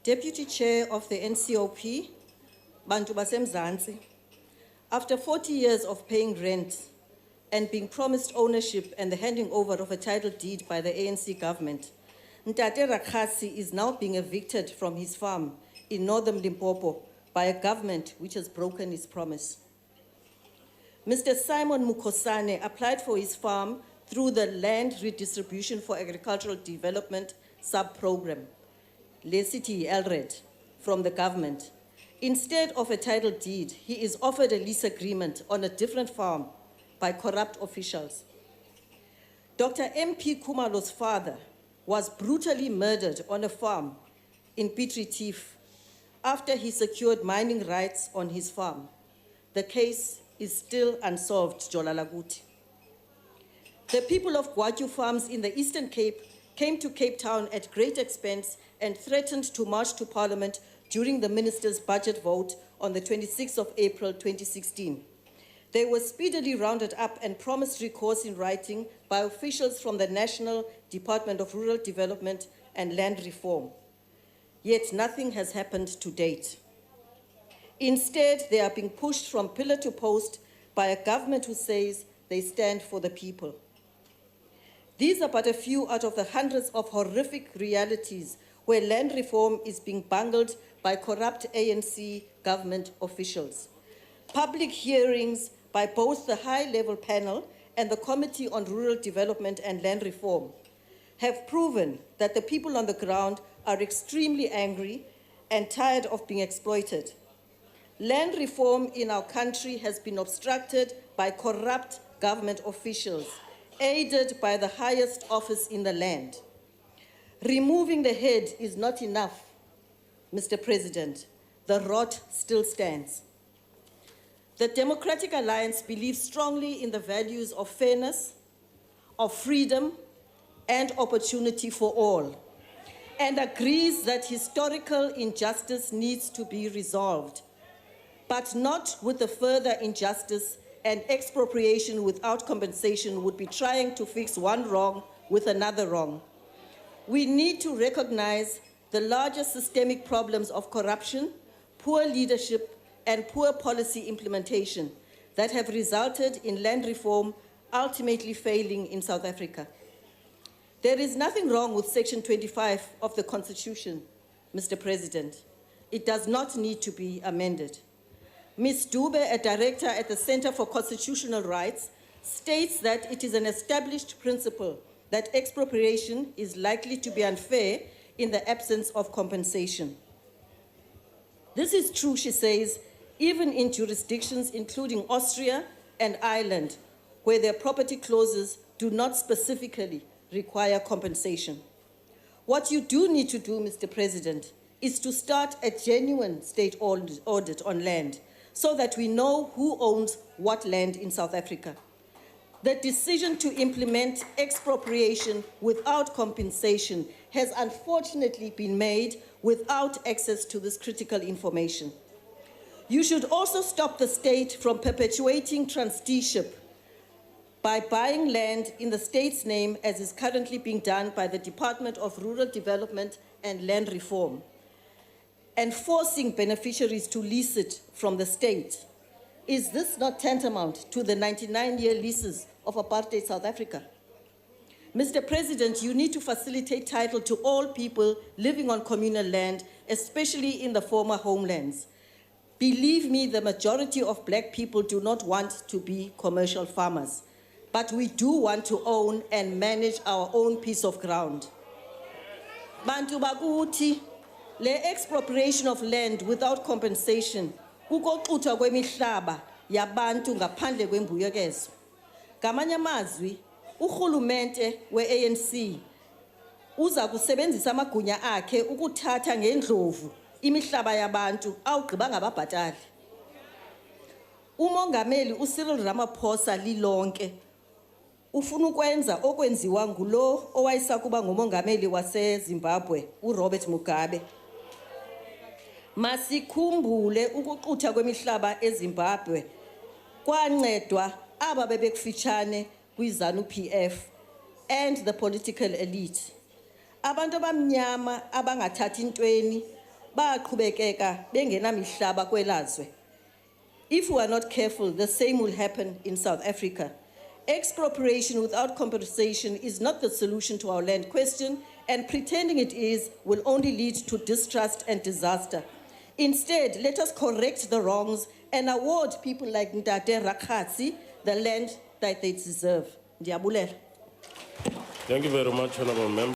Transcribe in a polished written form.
Deputy Chair of the NCOP, Bantu baseMzansi, after 40 years of paying rent and being promised ownership and the handing over of a title deed by the ANC government, Ntate Rakhasi is now being evicted from his farm in northern Limpopo by a government which has broken its promise. Mr. Simon Mukhosane applied for his farm through the Land Redistribution for Agricultural Development sub-program, LECITI LRED, from the government. Instead of a title deed, he is offered a lease agreement on a different farm by corrupt officials. Dr. MP Khumalo's father was brutally murdered on a farm in Piet Retief after he secured mining rights on his farm. The case is still unsolved, Jolalaguti. The people of Gwatyu farms in the Eastern Cape came to Cape Town at great expense and threatened to march to Parliament during the minister's budget vote on the 26th of April 2016. They were speedily rounded up and promised recourse in writing by officials from the National Department of Rural Development and Land Reform. Yet nothing has happened to date. Instead, they are being pushed from pillar to post by a government who says they stand for the people. These are but a few out of the hundreds of horrific realities where land reform is being bungled by corrupt ANC government officials. Public hearings by both the high-level panel and the Committee on Rural Development and Land Reform have proven that the people on the ground are extremely angry and tired of being exploited. Land reform in our country has been obstructed by corrupt government officials, aided by the highest office in the land. Removing the head is not enough, Mr. President. The rot still stands. The Democratic Alliance believes strongly in the values of fairness, of freedom, and opportunity for all, and agrees that historical injustice needs to be resolved, but not with the further injustice and expropriation without compensation would be trying to fix one wrong with another wrong. We need to recognize the larger systemic problems of corruption, poor leadership, and poor policy implementation that have resulted in land reform ultimately failing in South Africa. There is nothing wrong with Section 25 of the Constitution, Mr. President. It does not need to be amended. Ms. Dube, a director at the Center for Constitutional Rights, states that it is an established principle that expropriation is likely to be unfair in the absence of compensation. This is true, she says, even in jurisdictions including Austria and Ireland, where their property clauses do not specifically require compensation. What you do need to do, Mr. President, is to start a genuine state audit on land so that we know who owns what land in South Africa. The decision to implement expropriation without compensation has unfortunately been made without access to this critical information. You should also stop the state from perpetuating trusteeship by buying land in the state's name as is currently being done by the Department of Rural Development and Land Reform, and forcing beneficiaries to lease it from the state. Is this not tantamount to the 99-year leases of apartheid South Africa? Mr. President, you need to facilitate title to all people living on communal land, especially in the former homelands. Believe me, the majority of black people do not want to be commercial farmers, but we do want to own and manage our own piece of ground. Bantu bakuthi, le expropriation of land without compensation, kukoxuthwa kwemihlaba yabantu ngaphandle kwembuyekezo. Ngamanye amazwi, urhulumente we-ANC uza kusebenzisa amagunya akhe ukuthatha ngendlovu imihlaba yabantu awugqiba ngababhatali. Umongameli uCyril Ramaphosa lilonke ufuna ukwenza okwenziwa ngulo owayesakuba ngumongameli waseZimbabwe uRobert Mugabe. Masikhumbule ukuxutha kwemihlaba eZimbabwe kwancedwa aba bebekufitshane kwiZANU-PF and the political elite. Abantu abamnyama abangathathi intweni baqhubekeka bengenamihlaba kwelazwe. If we are not careful, the same will happen in South Africa. Expropriation without compensation is not the solution to our land question, and pretending it is will only lead to distrust and disaster. Instead, let us correct the wrongs and award people like Ntate Rakhatsi the land that they deserve. Ndiyabulela. Thank you very much, Honorable Member.